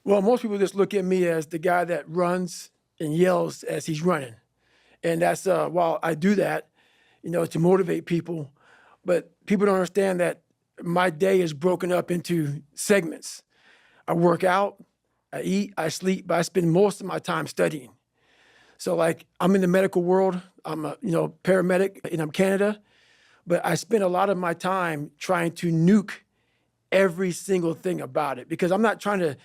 Well, most people just look at me as the guy that runs and yells as he's running. And that's, while I do that, to motivate people, but people don't understand that my day is broken up into segments. I work out, I eat, I sleep, but I spend most of my time studying. So like I'm in the medical world, I'm a paramedic and I'm Canada, but I spend a lot of my time trying to nuke every single thing about it because I'm not trying to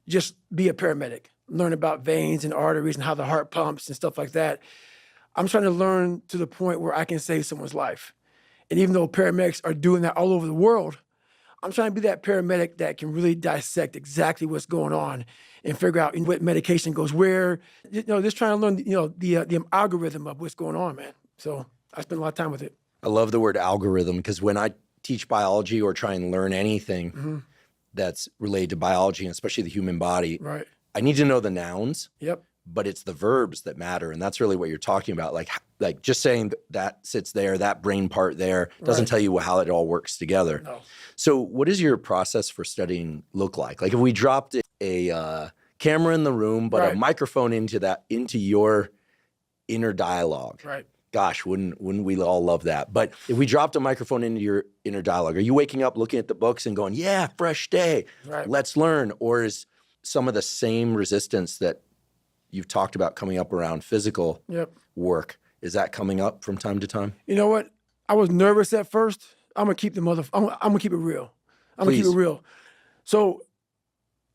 just be a paramedic, learn about veins and arteries and how the heart pumps and stuff like that. I'm trying to learn to the point where I can save someone's life. And even though paramedics are doing that all over the world, I'm trying to be that paramedic that can really dissect exactly what's going on and figure out what medication goes where. Just trying to learn, the algorithm of what's going on, man. So I spend a lot of time with it. I love the word algorithm because when I teach biology or try and learn anything that's related to biology, and especially the human body, right, I need to know the nouns. Yep. But it's the verbs that matter. And that's really what you're talking about. Like just saying that sits there, that brain part there, doesn't tell you how it all works together. No. So what does your process for studying look like? Like if we dropped a camera in the room, but a microphone into your inner dialogue. Right. Gosh, wouldn't we all love that? But if we dropped a microphone into your inner dialogue, are you waking up looking at the books and going, yeah, fresh day, let's learn? Or is some of the same resistance that you've talked about coming up around physical work, is that coming up from time to time? You know what? I was nervous at first. I'm gonna keep I'm gonna keep it real. I'm gonna keep it real. So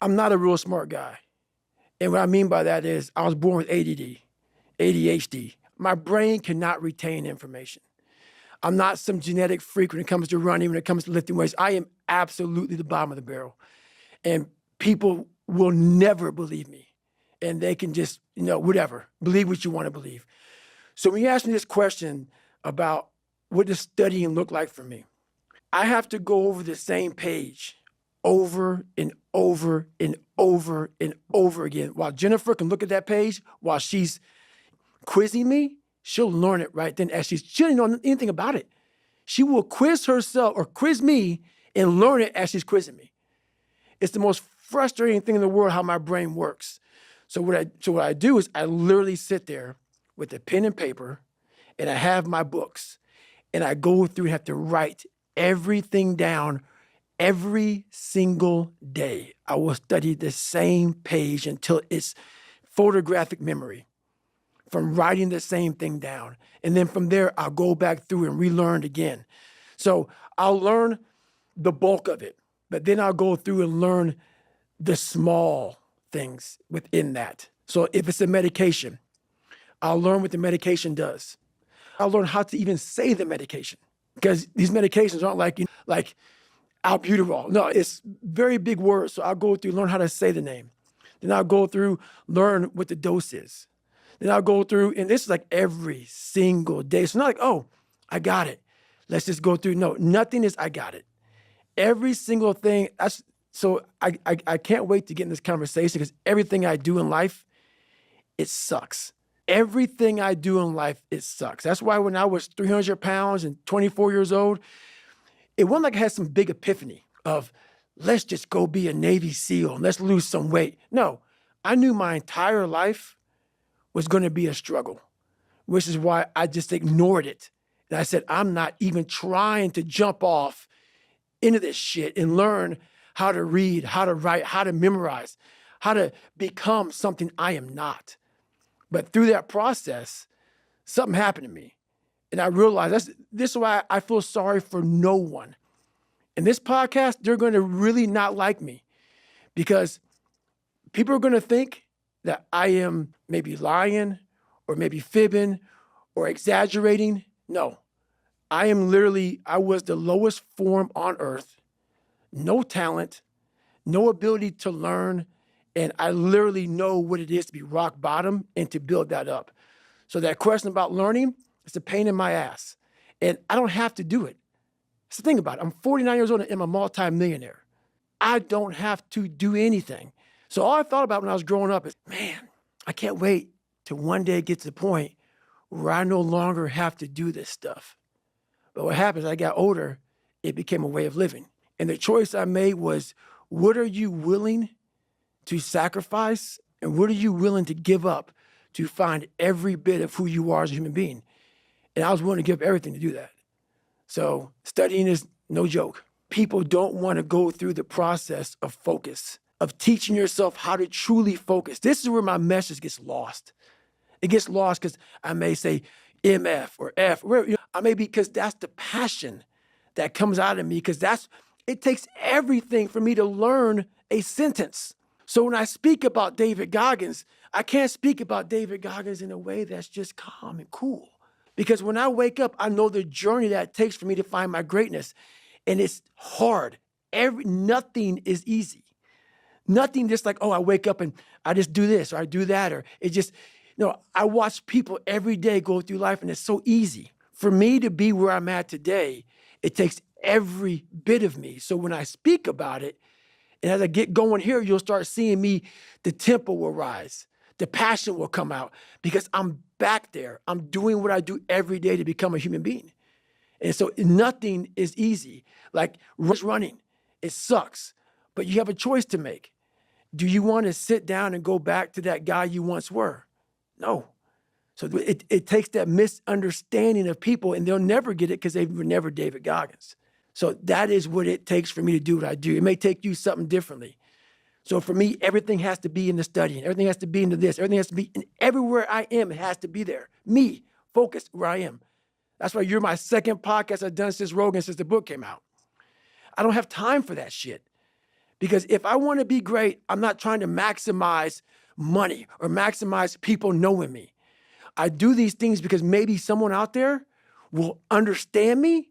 I'm not a real smart guy. And what I mean by that is I was born with ADD, ADHD. My brain cannot retain information. I'm not some genetic freak when it comes to running, when it comes to lifting weights. I am absolutely the bottom of the barrel. And people will never believe me. And they can just, whatever, believe what you want to believe. So when you ask me this question about what does studying look like for me, I have to go over the same page over and over and over and over again. While Jennifer can look at that page while she's quizzing me, she'll learn it right then as she doesn't know anything about it. She will quiz herself or quiz me and learn it as she's quizzing me. It's the most frustrating thing in the world how my brain works. So what I do is I literally sit there with a pen and paper and I have my books and I go through and have to write everything down every single day. I will study the same page until it's photographic memory from writing the same thing down. And then from there, I'll go back through and relearn it again. So I'll learn the bulk of it, but then I'll go through and learn the small things within that. So if it's a medication, I'll learn what the medication does. I'll learn how to even say the medication because these medications aren't like albuterol. No, it's very big words. So I'll go through, learn how to say the name. Then I'll go through, learn what the dose is. Then I'll go through, and this is like every single day. So not like, oh, I got it. Let's just go through. No, nothing is I got it. Every single thing. So I can't wait to get in this conversation because everything I do in life, it sucks. Everything I do in life, it sucks. That's why when I was 300 pounds and 24 years old, it wasn't like I had some big epiphany of let's just go be a Navy SEAL and let's lose some weight. No, I knew my entire life was going to be a struggle, which is why I just ignored it. And I said, I'm not even trying to jump off into this shit and learn how to read, how to write, how to memorize, how to become something I am not. But through that process, something happened to me. And I realized this is why I feel sorry for no one. In this podcast, they're going to really not like me because people are going to think that I am maybe lying or maybe fibbing or exaggerating. No, I was the lowest form on earth, no talent, no ability to learn, and I literally know what it is to be rock bottom and to build that up. So that question about learning, it's a pain in my ass. And I don't have to do it. That's the thing about it. I'm 49 years old and I'm a multi-millionaire. I don't have to do anything. So all I thought about when I was growing up is, man, I can't wait till one day it gets to the point where I no longer have to do this stuff. But what happens, I got older, it became a way of living. And the choice I made was, what are you willing to sacrifice? And what are you willing to give up to find every bit of who you are as a human being? And I was willing to give up everything to do that. So studying is no joke. People don't want to go through the process of focus, of teaching yourself how to truly focus. This is where my message gets lost. It gets lost because I may say MF or F, I may be, because that's the passion that comes out of me, because it takes everything for me to learn a sentence. So when I speak about David Goggins, I can't speak about David Goggins in a way that's just calm and cool. Because when I wake up, I know the journey that it takes for me to find my greatness. And it's hard. Nothing is easy. Nothing just like, oh, I wake up and I just do this or I do that, or it just, I watch people every day go through life, and it's so easy. For me to be where I'm at today, it takes every bit of me. So when I speak about it, and as I get going here, you'll start seeing me, the tempo will rise. The passion will come out because I'm back there. I'm doing what I do every day to become a human being. And so nothing is easy. Like running, it sucks, but you have a choice to make. Do you want to sit down and go back to that guy you once were? No. So it takes that misunderstanding of people, and they'll never get it because they were never David Goggins. So that is what it takes for me to do what I do. It may take you something differently. So for me, everything has to be in the studying. Everything has to be into this. Everything has to be, and everywhere I am, it has to be there. Me, focused where I am. That's why you're my second podcast I've done since the book came out. I don't have time for that shit. Because if I want to be great, I'm not trying to maximize money or maximize people knowing me. I do these things because maybe someone out there will understand me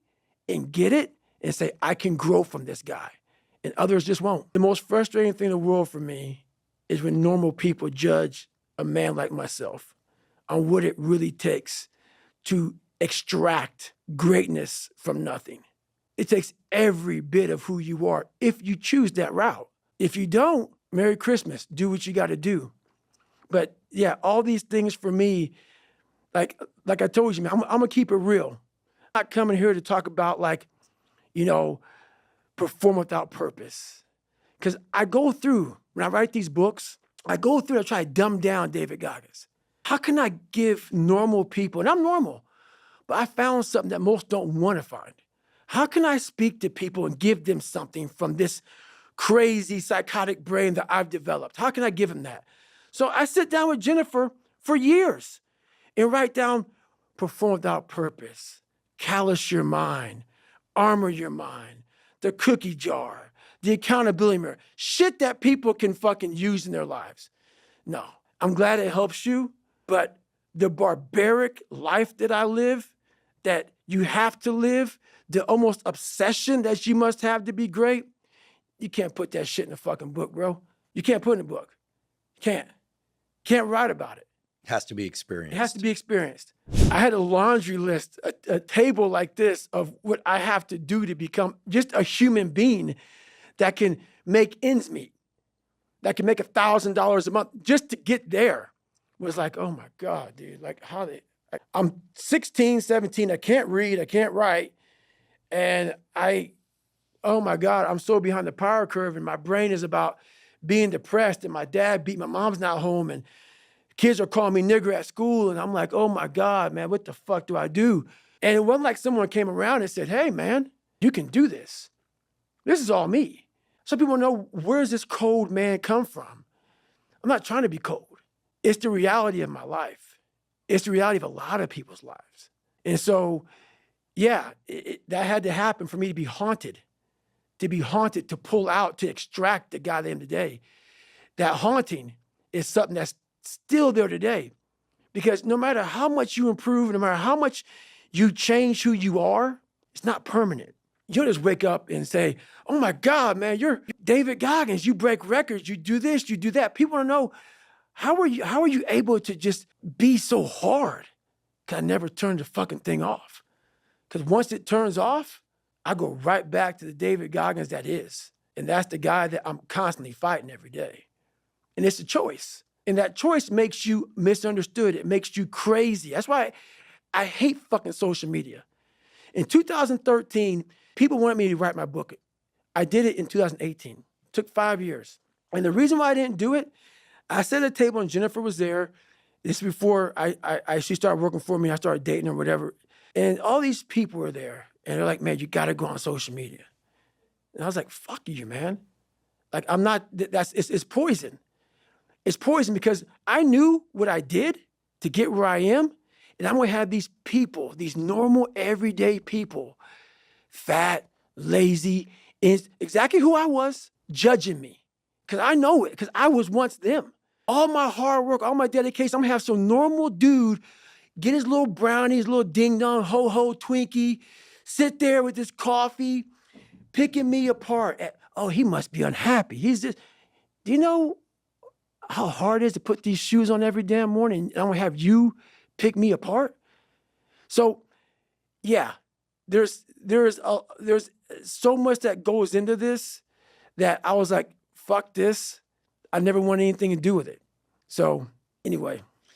and get it and say, I can grow from this guy. And others just won't. The most frustrating thing in the world for me is when normal people judge a man like myself on what it really takes to extract greatness from nothing. It takes every bit of who you are if you choose that route. If you don't, Merry Christmas, do what you got to do. But yeah, all these things for me, like I told you, man, I'm going to keep it real. I'm not coming here to talk about perform without purpose. Because I go through, when I write these books, I try to dumb down David Goggins. How can I give normal people, and I'm normal, but I found something that most don't want to find. How can I speak to people and give them something from this crazy psychotic brain that I've developed? How can I give them that? So I sit down with Jennifer for years and write down perform without purpose, callous your mind, armor your mind, the cookie jar, the accountability mirror, shit that people can fucking use in their lives. No, I'm glad it helps you, but the barbaric life that I live, that you have to live, the almost obsession that you must have to be great, you can't put that shit in a fucking book, bro. You can't put it in a book. You can't. Can't write about it. It has to be experienced. It has to be experienced. I had a laundry list, a table like this of what I have to do to become just a human being that can make ends meet, that can make $1,000 a month just to get there. Was like, oh my God, dude, like I'm 16, 17, I can't read, I can't write. And oh my God, I'm so behind the power curve, and my brain is about being depressed, and my dad beat, my mom's not home, and kids are calling me nigger at school. And I'm like, oh my God, man, what the fuck do I do? And it wasn't like someone came around and said, hey man, you can do this. This is all me. Some people know, where's this cold man come from? I'm not trying to be cold. It's the reality of my life. It's the reality of a lot of people's lives. And so, yeah, that had to happen for me to be haunted, to pull out, to extract the guy that I am today. That haunting is something that's still there today. Because no matter how much you improve, no matter how much you change who you are, it's not permanent. You don't just wake up and say, oh my God, man, you're David Goggins. You break records, you do this, you do that. People want to know, how are you able to just be so hard? Because I never turned the fucking thing off. Because once it turns off, I go right back to the David Goggins that is. And that's the guy that I'm constantly fighting every day. And it's a choice. And that choice makes you misunderstood. It makes you crazy. That's why I hate fucking social media. In 2013, people wanted me to write my book. I did it in 2018. It took 5 years. And the reason why I didn't do it, I sat at a table and Jennifer was there. This is before she started working for me. I started dating her, whatever. And all these people were there. And they're like, man, you got to go on social media. And I was like, fuck you, man. Like, I'm not, it's poison. It's poison because I knew what I did to get where I am. And I'm going to have these people, these normal, everyday people, fat, lazy, is exactly who I was, judging me. Because I know it, because I was once them. All my hard work, all my dedication, I'm going to have some normal dude get his little brownie, his little ding-dong, ho-ho Twinkie, sit there with his coffee, picking me apart. Oh, he must be unhappy. He's just, do you know how hard it is to put these shoes on every damn morning? And I'm going to have you pick me apart? So, yeah, there's so much that goes into this that I was like, fuck this. I never want anything to do with it. So, anyway.